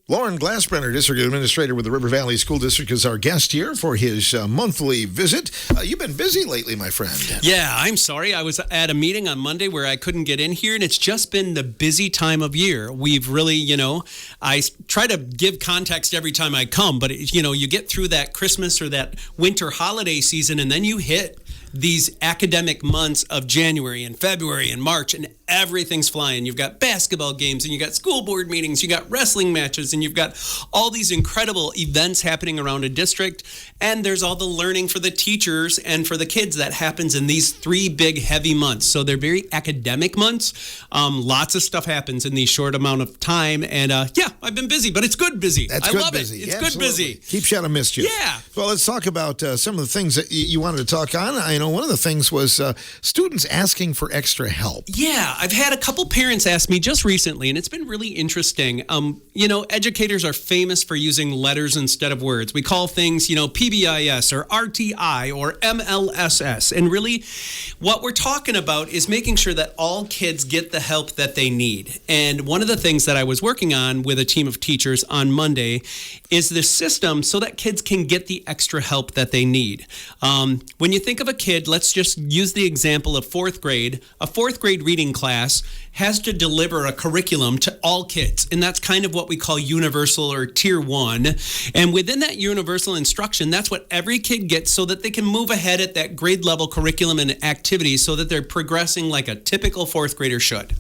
Loren Glasbrenner, District Administrator with the River Valley School District, is our guest here for his monthly visit. You've been busy lately, my friend. Yeah, I'm sorry. I was at a meeting on Monday where I couldn't get in here, and it's just been the busy time of year. We've really, I try to give context every time I come, but, you get through that Christmas or that winter holiday season, and then you hit these academic months of January and February and March, and everything's flying. You've got basketball games, and you got school board meetings, you got wrestling matches, and you've got all these incredible events happening around a district. And there's all the learning for the teachers and for the kids that happens in these 3 big, heavy months. So they're very academic months. Lots of stuff happens in these short amount of time. And I've been busy, but it's good busy. That's I good love busy. it. It's Absolutely. good busy. Keeps you out of mischief. Yeah. Well, let's talk about some of the things that you wanted to talk on. I know one of the things was students asking for extra help. Yeah, I've had a couple parents ask me just recently, and it's been really interesting. Educators are famous for using letters instead of words. We call things, PBIS or RTI or MLSS. And really, what we're talking about is making sure that all kids get the help that they need. And one of the things that I was working on with a team of teachers on Monday is this system so that kids can get the extra help that they need. When you think of a kid, let's just use the example of 4th grade. A 4th grade reading class has to deliver a curriculum to all kids. And that's kind of what we call universal or tier 1. And within that universal instruction, that's what every kid gets so that they can move ahead at that grade level curriculum and activities so that they're progressing like a typical 4th grader should.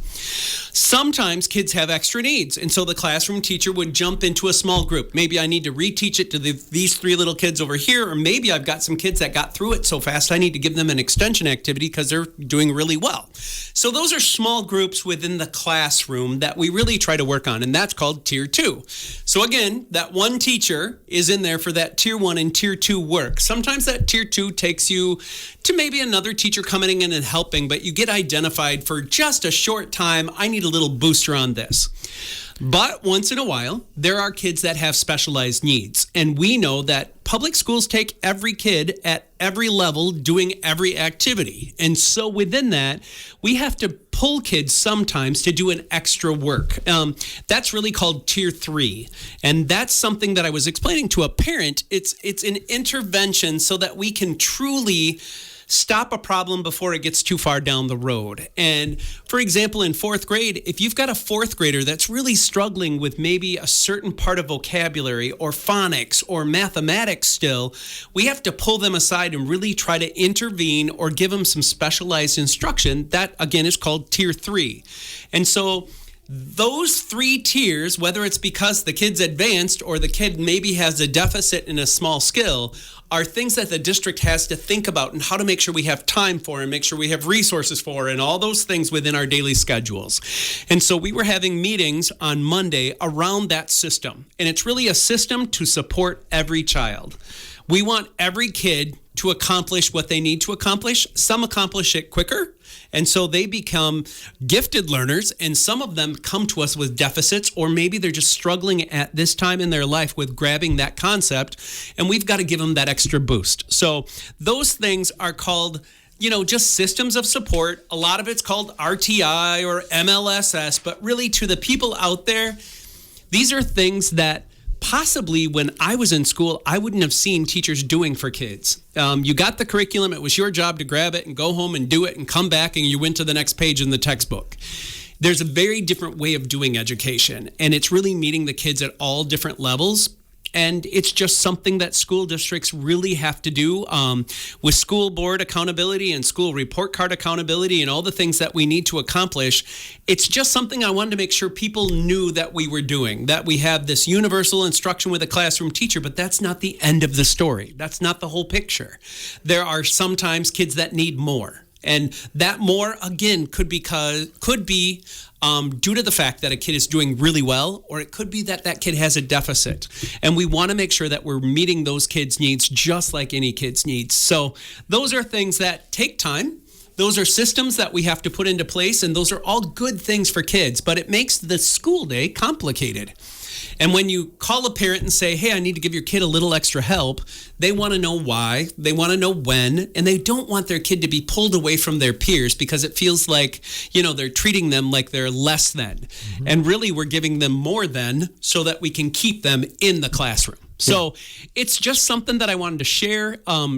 Sometimes kids have extra needs, and so the classroom teacher would jump into a small group. Maybe I need to reteach it to these 3 little kids over here, or maybe I've got some kids that got through it so fast I need to give them an extension activity because they're doing really well. So those are small groups within the classroom that we really try to work on, and that's called Tier 2. So again, that one teacher is in there for that Tier 1 and Tier 2 work. Sometimes that Tier 2 takes you to maybe another teacher coming in and helping, but you get identified for just a short time. I need a little booster on this. But once in a while, there are kids that have specialized needs. And we know that public schools take every kid at every level doing every activity. And so within that, we have to pull kids sometimes to do an extra work. That's really called Tier 3. And that's something that I was explaining to a parent. It's an intervention so that we can truly stop a problem before it gets too far down the road. And for example, in 4th grade, if you've got a 4th grader that's really struggling with maybe a certain part of vocabulary or phonics or mathematics still, we have to pull them aside and really try to intervene or give them some specialized instruction. That, again, is called Tier 3. And so those 3 tiers, whether it's because the kid's advanced or the kid maybe has a deficit in a small skill, are things that the district has to think about and how to make sure we have time for and make sure we have resources for and all those things within our daily schedules. And so we were having meetings on Monday around that system. And it's really a system to support every child. We want every kid to accomplish what they need to accomplish. Some accomplish it quicker, and so they become gifted learners, and some of them come to us with deficits, or maybe they're just struggling at this time in their life with grabbing that concept, and we've got to give them that extra boost. So those things are called, just systems of support. A lot of it's called RTI or MLSS, but really to the people out there, these are things that possibly when I was in school, I wouldn't have seen teachers doing for kids. You got the curriculum. It was your job to grab it and go home and do it and come back and you went to the next page in the textbook. There's a very different way of doing education, and it's really meeting the kids at all different levels. And it's just something that school districts really have to do with school board accountability and school report card accountability and all the things that we need to accomplish. It's just something I wanted to make sure people knew that we were doing, that we have this universal instruction with a classroom teacher, but that's not the end of the story. That's not the whole picture. There are sometimes kids that need more. And that more, again, could be due to the fact that a kid is doing really well, or it could be that that kid has a deficit. And we want to make sure that we're meeting those kids' needs just like any kid's needs. So those are things that take time. Those are systems that we have to put into place, and those are all good things for kids, but it makes the school day complicated. And when you call a parent and say, hey, I need to give your kid a little extra help, they want to know why, they want to know when, and they don't want their kid to be pulled away from their peers because it feels like, they're treating them like they're less than. Mm-hmm. And really, we're giving them more than so that we can keep them in the classroom. So it's just something that I wanted to share.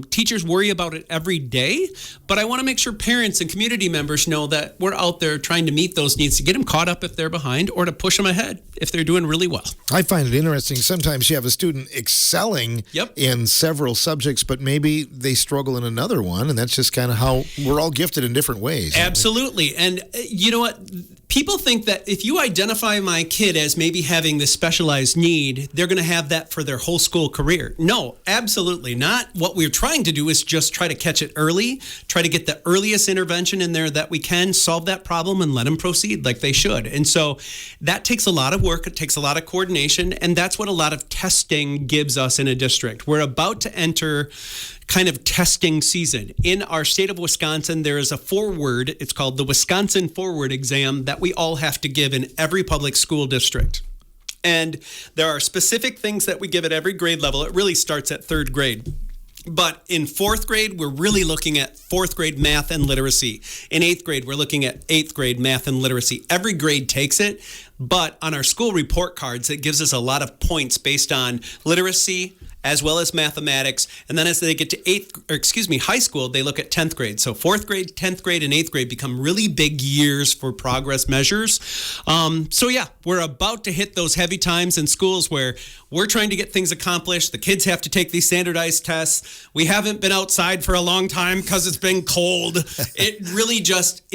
Teachers worry about it every day, but I want to make sure parents and community members know that we're out there trying to meet those needs to get them caught up if they're behind or to push them ahead if they're doing really well. I find it interesting. Sometimes you have a student excelling in several subjects, but maybe they struggle in another one, and that's just kind of how we're all gifted in different ways. Absolutely. And you know what? People think that if you identify my kid as maybe having this specialized need, they're going to have that for their whole school career. No, absolutely not. What we're trying to do is just try to catch it early, try to get the earliest intervention in there that we can, solve that problem, and let them proceed like they should. And so that takes a lot of work. It takes a lot of coordination. And that's what a lot of testing gives us in a district. We're about to enter kind of testing season. In our state of Wisconsin, there is a forward, it's called the Wisconsin Forward exam that we all have to give in every public school district. And there are specific things that we give at every grade level. It really starts at third grade. But in fourth grade, we're really looking at fourth grade math and literacy. In eighth grade, we're looking at eighth grade math and literacy. Every grade takes it, but on our school report cards, it gives us a lot of points based on literacy, as well as mathematics. And then as they get to high school, they look at 10th grade. So 4th grade, 10th grade, and 8th grade become really big years for progress measures. So yeah, we're about to hit those heavy times in schools where we're trying to get things accomplished. The kids have to take these standardized tests. We haven't been outside for a long time because it's been cold. It really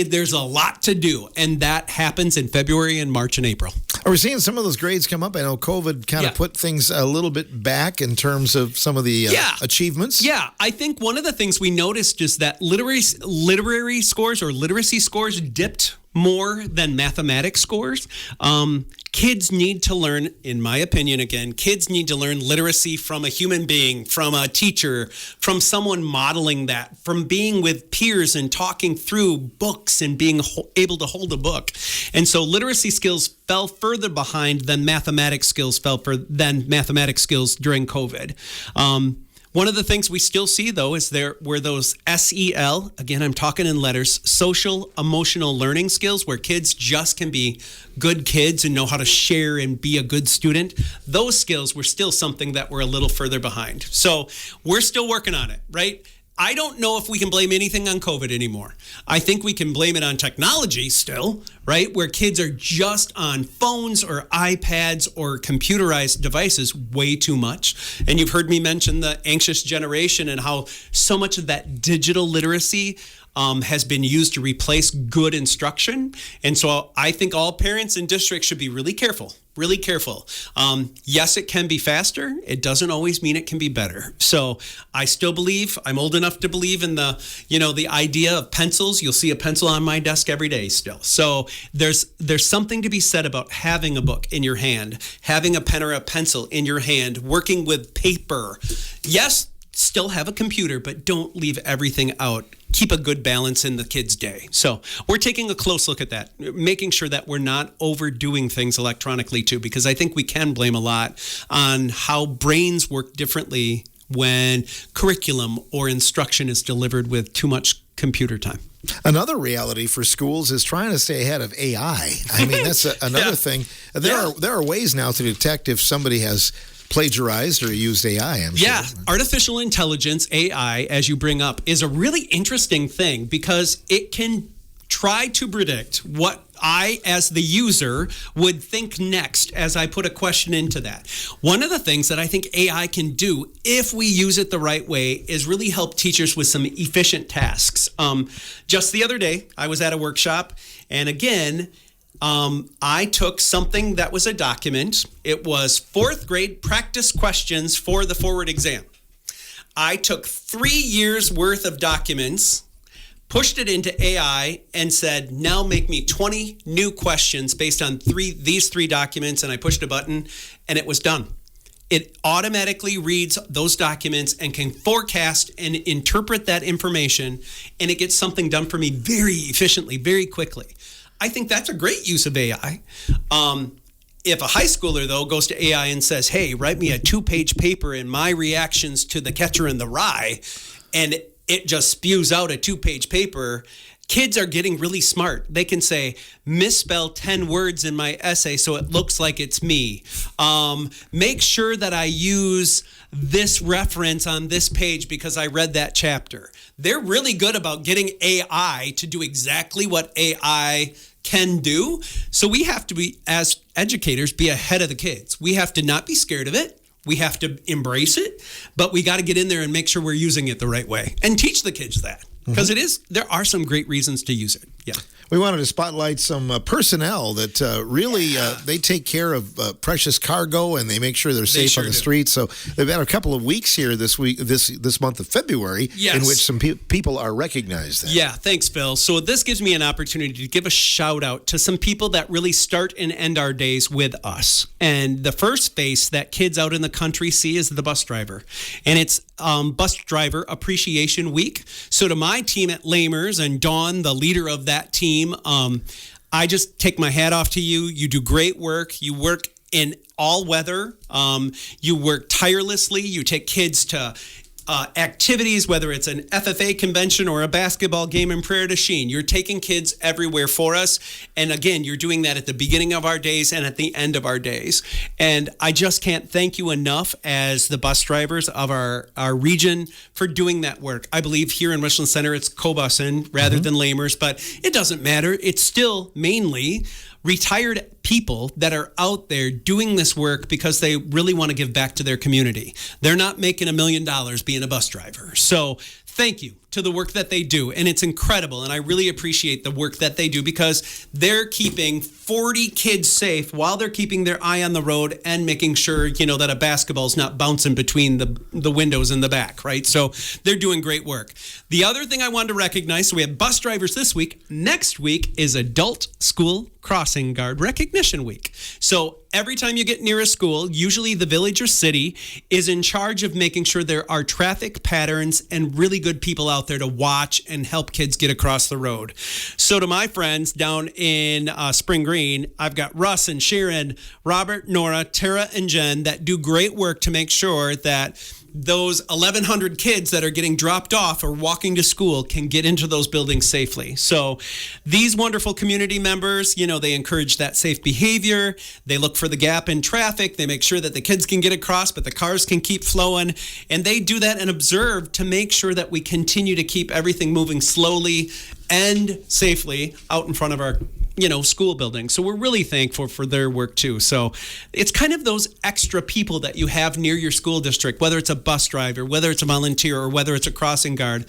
there's a lot to do. And that happens in February and March and April. Are we seeing some of those grades come up? I know COVID kind of put things a little bit back in terms of some of the achievements. Yeah, I think one of the things we noticed is that literary scores or literacy scores dipped more than mathematics scores. Kids need to learn, in my opinion, kids need to learn literacy from a human being, from a teacher, from someone modeling that, from being with peers and talking through books and being able to hold a book. And so literacy skills fell further behind than mathematics skills during COVID. One of the things we still see, though, is there were those SEL, again, I'm talking in letters, social emotional learning skills, where kids just can be good kids and know how to share and be a good student. Those skills were still something that we're a little further behind. So we're still working on it, right? I don't know if we can blame anything on COVID anymore. I think we can blame it on technology still, right? Where kids are just on phones or iPads or computerized devices way too much. And you've heard me mention the anxious generation and how so much of that digital literacy has been used to replace good instruction. And so I think all parents and districts should be really careful. Yes, it can be faster. It doesn't always mean it can be better. So I still believe, I'm old enough to believe in the idea of pencils. You'll see a pencil on my desk every day still. So there's something to be said about having a book in your hand, having a pen or a pencil in your hand, working with paper. Yes, still have a computer, but don't leave everything out. Keep a good balance in the kid's day. So we're taking a close look at that, making sure that we're not overdoing things electronically too, because I think we can blame a lot on how brains work differently when curriculum or instruction is delivered with too much computer time. Another reality for schools is trying to stay ahead of AI. I mean, that's another thing. There are ways now to detect if somebody has plagiarized or used AI. Artificial intelligence, AI, as you bring up, is a really interesting thing because it can try to predict what I, as the user, would think next as I put a question into that. One of the things that I think AI can do, if we use it the right way, is really help teachers with some efficient tasks. Just the other day, I was at a workshop, and again, I took something that was a document. It was 4th grade practice questions for the forward exam. I took 3 years worth of documents, pushed it into AI, and said, now make me 20 new questions based on these three documents. And I pushed a button and it was done. It automatically reads those documents and can forecast and interpret that information. And it gets something done for me very efficiently, very quickly. I think that's a great use of AI. If a high schooler, though, goes to AI and says, hey, write me a 2-page paper in my reactions to The Catcher in the Rye, and it just spews out a 2-page paper, kids are getting really smart. They can say, misspell 10 words in my essay so it looks like it's me. Make sure that I use this reference on this page because I read that chapter. They're really good about getting AI to do exactly what AI can do. So we have to be, as educators, be ahead of the kids. We have to not be scared of it. We have to embrace it, but we got to get in there and make sure we're using it the right way and teach the kids that. Because there are some great reasons to use it. Yeah. We wanted to spotlight some personnel that really they take care of precious cargo and they make sure they're safe on the streets. So they've had a couple of weeks here this month of February in which some people are recognized. Then. Yeah, thanks, Phil. So this gives me an opportunity to give a shout out to some people that really start and end our days with us. And the first face that kids out in the country see is the bus driver. And it's Bus Driver Appreciation Week. So to my team at Lamers and Dawn, the leader of that team, I just take my hat off to you. You do great work. You work in all weather. You work tirelessly. You take kids to activities, whether it's an FFA convention or a basketball game in Prairie du Chien. You're taking kids everywhere for us. And again, you're doing that at the beginning of our days and at the end of our days. And I just can't thank you enough as the bus drivers of our region for doing that work. I believe here in Richland Center, it's co-busing rather than Lamers, but it doesn't matter. It's still mainly retired people that are out there doing this work because they really want to give back to their community. They're not making $1 million being a bus driver. So thank you to the work that they do. And it's incredible. And I really appreciate the work that they do because they're keeping 40 kids safe while they're keeping their eye on the road and making sure, that a basketball's not bouncing between the windows in the back, right? So they're doing great work. The other thing I wanted to recognize, so we have bus drivers this week. Next week is Adult School Crossing Guard Recognition Week. So every time you get near a school, usually the village or city is in charge of making sure there are traffic patterns and really good people out there to watch and help kids get across the road. So to my friends down in Spring Green, I've got Russ and Sharon, Robert, Nora, Tara, and Jen that do great work to make sure that those 1,100 kids that are getting dropped off or walking to school can get into those buildings safely. So these wonderful community members, they encourage that safe behavior. They look for the gap in traffic. They make sure that the kids can get across, but the cars can keep flowing. And they do that and observe to make sure that we continue to keep everything moving slowly and safely out in front of our school building. So we're really thankful for their work too. So it's kind of those extra people that you have near your school district, whether it's a bus driver, whether it's a volunteer, or whether it's a crossing guard.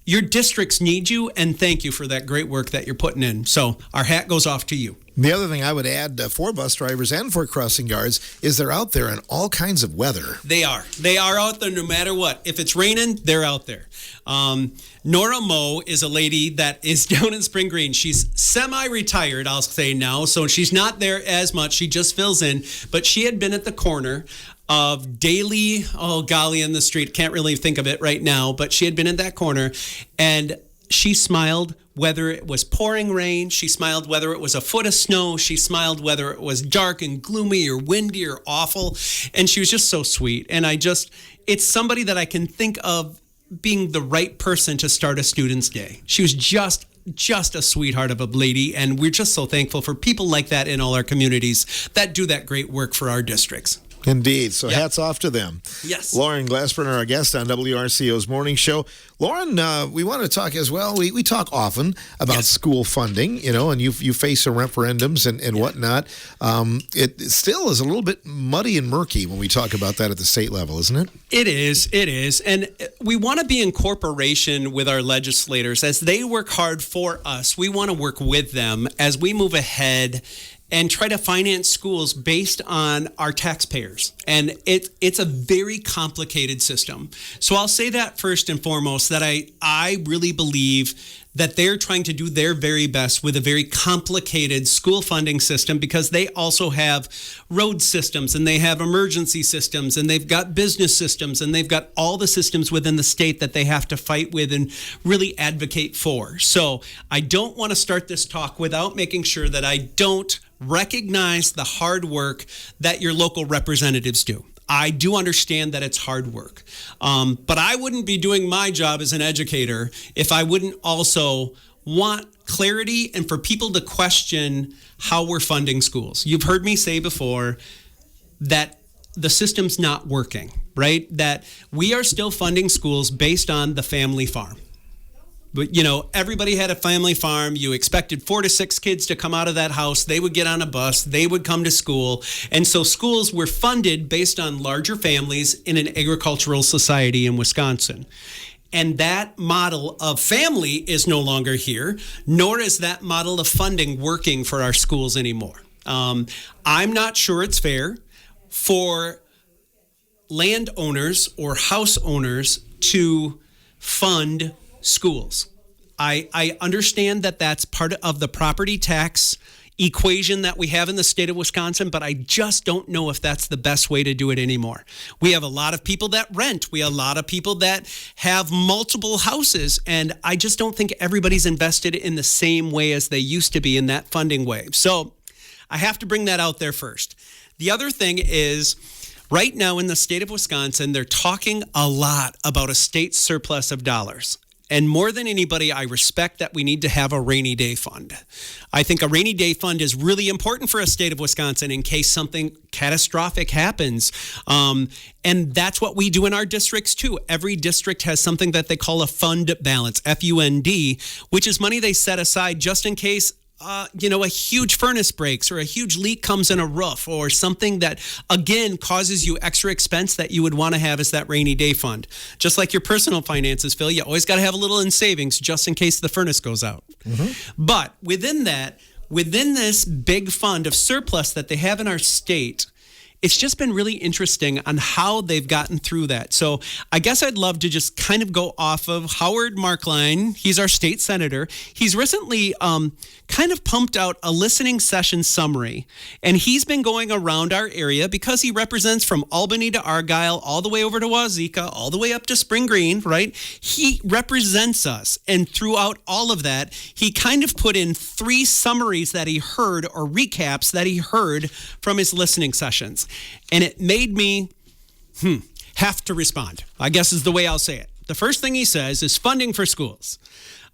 Your districts need you, and thank you for that great work that you're putting in. So our hat goes off to you. The other thing I would add for bus drivers and for crossing guards is they're out there in all kinds of weather. They are. They are out there no matter what. If it's raining, they're out there. Nora Moe is a lady that is down in Spring Green. She's semi-retired, I'll say now, so she's not there as much. She just fills in. But she had been at the corner of Daly, golly, in the street. Can't really think of it right now, but she had been in that corner, and she smiled whether it was pouring rain. She smiled whether it was a foot of snow. She smiled whether it was dark and gloomy or windy or awful. And she was just so sweet. And it's somebody that I can think of being the right person to start a student's day. She was just a sweetheart of a lady. And we're just so thankful for people like that in all our communities that do that great work for our districts. Indeed. So hats off to them. Yes. Loren Glasbrenner, our guest on WRCO's Morning Show. Loren, we want to talk as well. We talk often about school funding, and you face some referendums and whatnot. It still is a little bit muddy and murky when we talk about that at the state level, isn't it? It is. And we want to be in cooperation with our legislators. As they work hard for us, we want to work with them as we move ahead and try to finance schools based on our taxpayers. And it's a very complicated system. So I'll say that first and foremost, that I really believe that they're trying to do their very best with a very complicated school funding system, because they also have road systems and they have emergency systems and they've got business systems and they've got all the systems within the state that they have to fight with and really advocate for. So I don't want to start this talk without making sure that I don't recognize the hard work that your local representatives do. I do understand that it's hard work, but I wouldn't be doing my job as an educator if I wouldn't also want clarity and for people to question how we're funding schools. You've heard me say before that the system's not working, right? That we are still funding schools based on the family farm. But, everybody had a family farm. You expected 4 to 6 kids to come out of that house. They would get on a bus. They would come to school. And so schools were funded based on larger families in an agricultural society in Wisconsin. And that model of family is no longer here, nor is that model of funding working for our schools anymore. I'm not sure it's fair for landowners or house owners to fund schools. I understand that that's part of the property tax equation that we have in the state of Wisconsin, but I just don't know if that's the best way to do it anymore. We have a lot of people that rent. We have a lot of people that have multiple houses, and I just don't think everybody's invested in the same way as they used to be in that funding wave. So I have to bring that out there first. The other thing is, right now in the state of Wisconsin, they're talking a lot about a state surplus of dollars. And more than anybody, I respect that we need to have a rainy day fund. I think a rainy day fund is really important for a state of Wisconsin in case something catastrophic happens. And that's what we do in our districts too. Every district has something that they call a fund balance, FUND, which is money they set aside just in case a huge furnace breaks or a huge leak comes in a roof or something that, again, causes you extra expense that you would want to have as that rainy day fund. Just like your personal finances, Phil, you always got to have a little in savings just in case the furnace goes out. Mm-hmm. But within this big fund of surplus that they have in our state, it's just been really interesting on how they've gotten through that. So I guess I'd love to just kind of go off of Howard Markline. He's our state senator. He's recently kind of pumped out a listening session summary. And he's been going around our area because he represents from Albany to Argyle, all the way over to Wazeeka, all the way up to Spring Green, right? He represents us. And throughout all of that, he kind of put in 3 summaries that he heard or recaps that he heard from his listening sessions. And it made me have to respond, I guess is the way I'll say it. The first thing he says is funding for schools.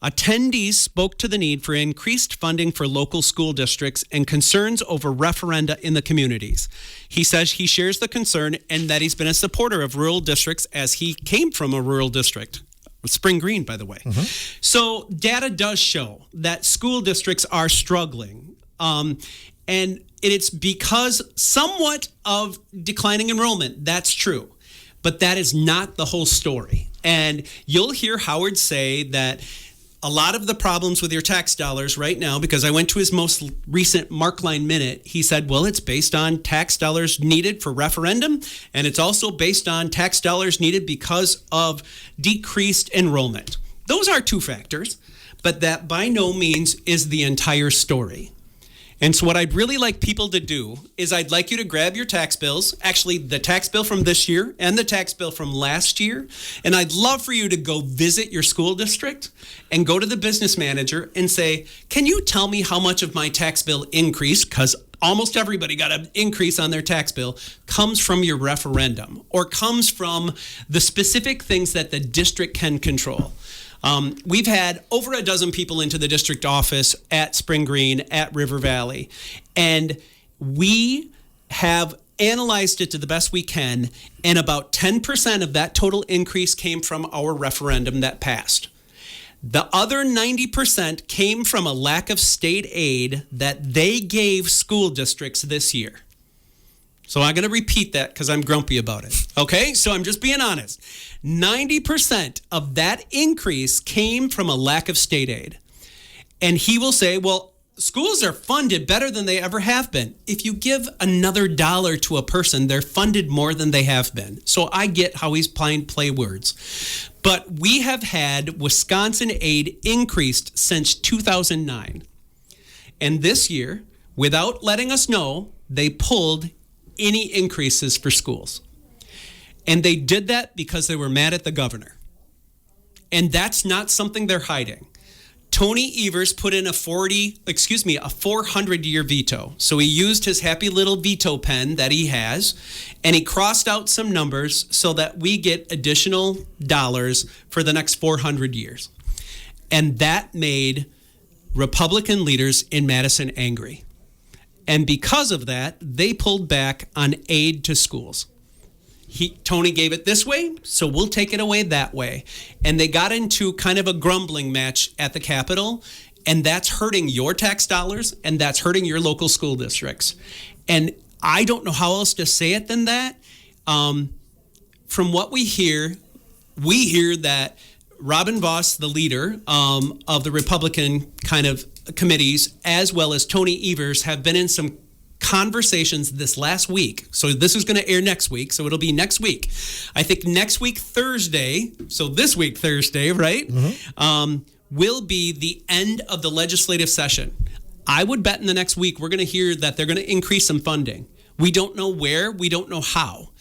Attendees spoke to the need for increased funding for local school districts and concerns over referenda in the communities. He says he shares the concern and that he's been a supporter of rural districts as he came from a rural district. Spring Green, by the way. Mm-hmm. So data does show that school districts are struggling. And it's because somewhat of declining enrollment. That's true. But that is not the whole story. And you'll hear Howard say that a lot of the problems with your tax dollars right now, because I went to his most recent Markline Minute, he said, well, it's based on tax dollars needed for referendum, and it's also based on tax dollars needed because of decreased enrollment. Those are 2 factors, but that by no means is the entire story. And so what I'd really like people to do is I'd like you to grab your tax bills, actually the tax bill from this year and the tax bill from last year, and I'd love for you to go visit your school district and go to the business manager and say, can you tell me how much of my tax bill increased, because almost everybody got an increase on their tax bill, comes from your referendum or comes from the specific things that the district can control. We've had over a dozen people into the district office at Spring Green, at River Valley, and we have analyzed it to the best we can, and about 10% of that total increase came from our referendum that passed. The other 90% came from a lack of state aid that they gave school districts this year. So I'm going to repeat that because I'm grumpy about it. Okay, so I'm just being honest. 90% of that increase came from a lack of state aid. And he will say, well, schools are funded better than they ever have been. If you give another dollar to a person, they're funded more than they have been. So I get how he's playing play words. But we have had Wisconsin aid increased since 2009. And this year, without letting us know, they pulled any increases for schools. And they did that because they were mad at the governor. And that's not something they're hiding. Tony Evers put in a 400-year veto. So he used his happy little veto pen that he has, and he crossed out some numbers so that we get additional dollars for the next 400 years. And that made Republican leaders in Madison angry. And because of that, they pulled back on aid to schools. Tony gave it this way, so we'll take it away that way. And they got into kind of a grumbling match at the Capitol, and that's hurting your tax dollars, and that's hurting your local school districts. And I don't know how else to say it than that. From what we hear that Robin Vos, the leader of the Republican kind of committees, as well as Tony Evers, have been in some conversations this last week. So this is going to air next week. So it'll be next week. I think next week, Thursday, so this week, Thursday, right, will be the end of the legislative session. I would bet in the next week we're going to hear that they're going to increase some funding. We don't know where, we don't know how,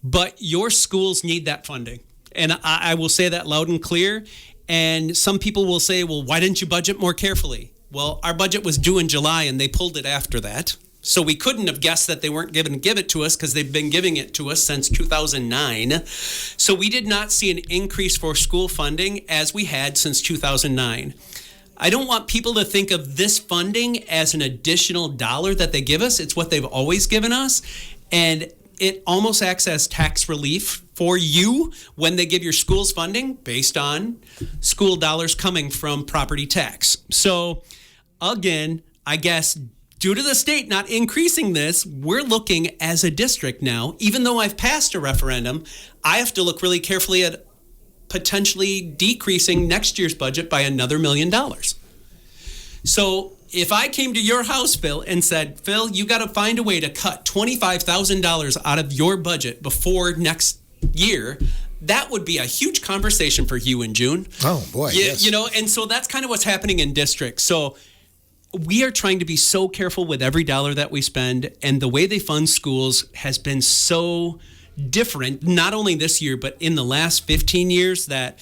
but your schools need that funding. And I will say that loud and clear. And some people will say, well, why didn't you budget more carefully? Well, our budget was due in July and they pulled it after that. So we couldn't have guessed that they weren't going to give it to us because they've been giving it to us since 2009. So we did not see an increase for school funding as we had since 2009. I don't want people to think of this funding as an additional dollar that they give us. It's what they've always given us. And it almost acts as tax relief for you when they give your schools funding based on school dollars coming from property tax. So again, I guess due to the state not increasing this, we're looking as a district now, even though I've passed a referendum, I have to look really carefully at potentially decreasing next year's budget by another $1 million. So if I came to your house, Phil, and said, Phil, you got to find a way to cut $25,000 out of your budget before next year, that would be a huge conversation for you in June. Oh, boy, yes. You know, and so that's kind of what's happening in districts. So we are trying to be so careful with every dollar that we spend, and the way they fund schools has been so different, not only this year, but in the last 15 years, that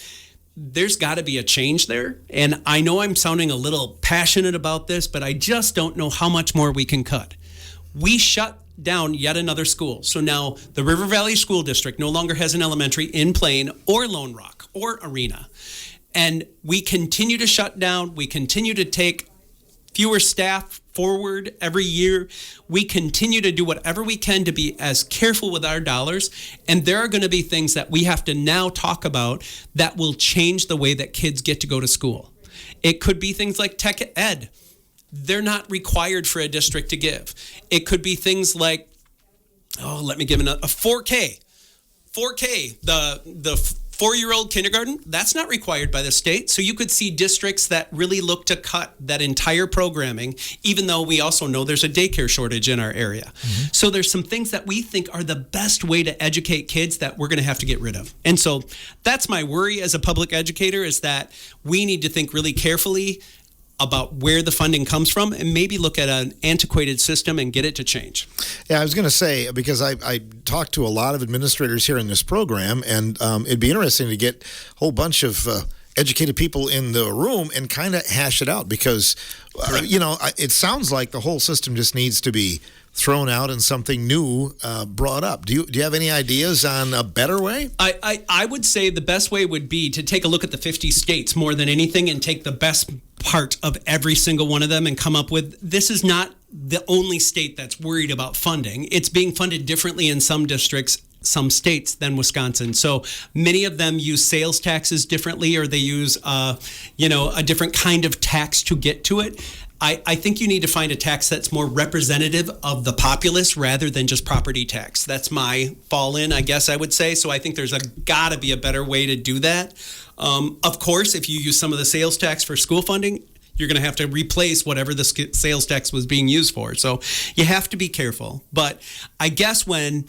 there's got to be a change there. And I know I'm sounding a little passionate about this, but I just don't know how much more we can cut. We shut down yet another school. So now the River Valley School District no longer has an elementary in Plain or Lone Rock or Arena. And we continue to shut down. We continue to take fewer staff forward every year. We continue to do whatever we can to be as careful with our dollars. And there are going to be things that we have to now talk about that will change the way that kids get to go to school. It could be things like tech ed. They're not required for a district to give. It could be things like, let me give a 4K. 4K, the 4-year-old kindergarten, that's not required by the state. So you could see districts that really look to cut that entire programming, even though we also know there's a daycare shortage in our area. Mm-hmm. So there's some things that we think are the best way to educate kids that we're going to have to get rid of. And so that's my worry as a public educator, is that we need to think really carefully about where the funding comes from and maybe look at an antiquated system and get it to change. Yeah, I was going to say, because I talked to a lot of administrators here in this program, and it'd be interesting to get a whole bunch of educated people in the room and kind of hash it out, because, it sounds like the whole system just needs to be thrown out and something new brought up. Do you have any ideas on a better way? I would say the best way would be to take a look at the 50 states more than anything and take the best part of every single one of them and come up with, this is not the only state that's worried about funding. It's being funded differently in some districts, some states, than Wisconsin. So many of them use sales taxes differently, or they use a different kind of tax to get to it. I think you need to find a tax that's more representative of the populace rather than just property tax. That's my fall in, I guess I would say. So I think there's got to be a better way to do that. Of course, if you use some of the sales tax for school funding, you're going to have to replace whatever the sales tax was being used for. So you have to be careful. But I guess when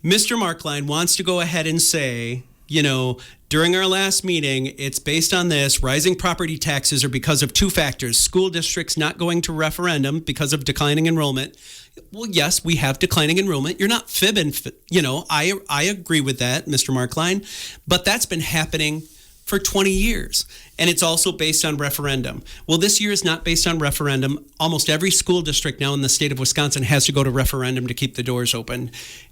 Mr. Markline wants to go ahead and say, during our last meeting, it's based on this. Rising property taxes are because of two factors. School districts not going to referendum because of declining enrollment. Well, yes, we have declining enrollment. You're not fibbing. I agree with that, Mr. Markline. But that's been happening for 20 years. And it's also based on referendum. Well, this year is not based on referendum. Almost every school district now in the state of Wisconsin has to go to referendum to keep the doors open.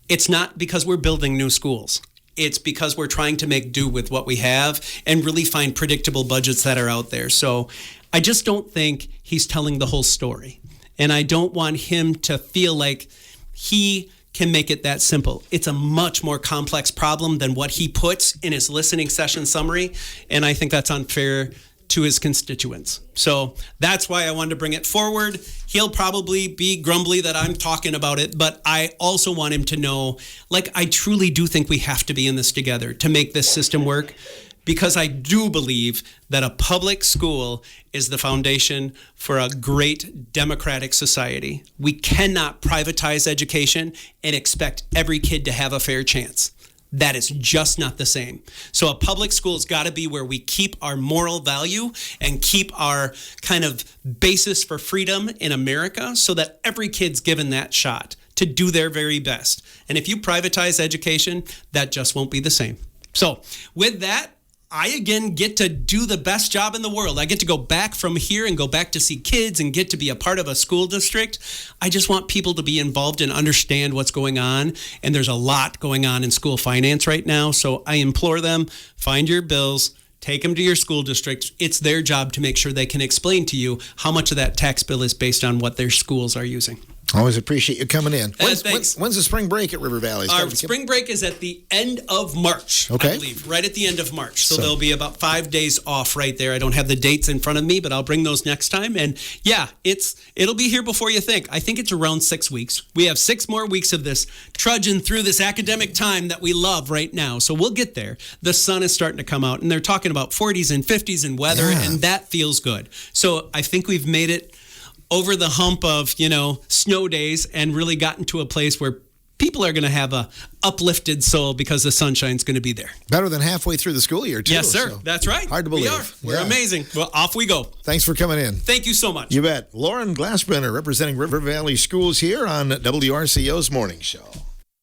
It's not because we're building new schools. It's because we're trying to make do with what we have and really find predictable budgets that are out there. So I just don't think he's telling the whole story. And I don't want him to feel like he can make it that simple. It's a much more complex problem than what he puts in his listening session summary. And I think that's unfair to his constituents. So that's why I wanted to bring it forward. He'll probably be grumbly that I'm talking about it, but I also want him to know, I truly do think we have to be in this together to make this system work, because I do believe that a public school is the foundation for a great democratic society. We cannot privatize education and expect every kid to have a fair chance. That is just not the same. So a public school's got to be where we keep our moral value and keep our kind of basis for freedom in America, so that every kid's given that shot to do their very best. And if you privatize education, that just won't be the same. So with that, I again get to do the best job in the world. I get to go back from here and go back to see kids and get to be a part of a school district. I just want people to be involved and understand what's going on. And there's a lot going on in school finance right now. So I implore them, find your bills, take them to your school district. It's their job to make sure they can explain to you how much of that tax bill is based on what their schools are using. Always appreciate you coming in. When's the spring break at River Valley? Our spring break is at the end of March, I believe, right at the end of March. So there'll be about 5 days off right there. I don't have the dates in front of me, but I'll bring those next time. And yeah, it'll be here before you think. I think it's around 6 weeks. We have 6 more weeks of this trudging through this academic time that we love right now. So we'll get there. The sun is starting to come out, and they're talking about 40s and 50s in weather, and that feels good. So I think we've made it over the hump of, snow days and really gotten to a place where people are going to have a uplifted soul because the sunshine's going to be there. Better than halfway through the school year, too. Yes, sir. So that's right. Hard to believe. We're amazing. Well, off we go. Thanks for coming in. Thank you so much. You bet. Loren Glasbrenner representing River Valley Schools here on WRCO's Morning Show.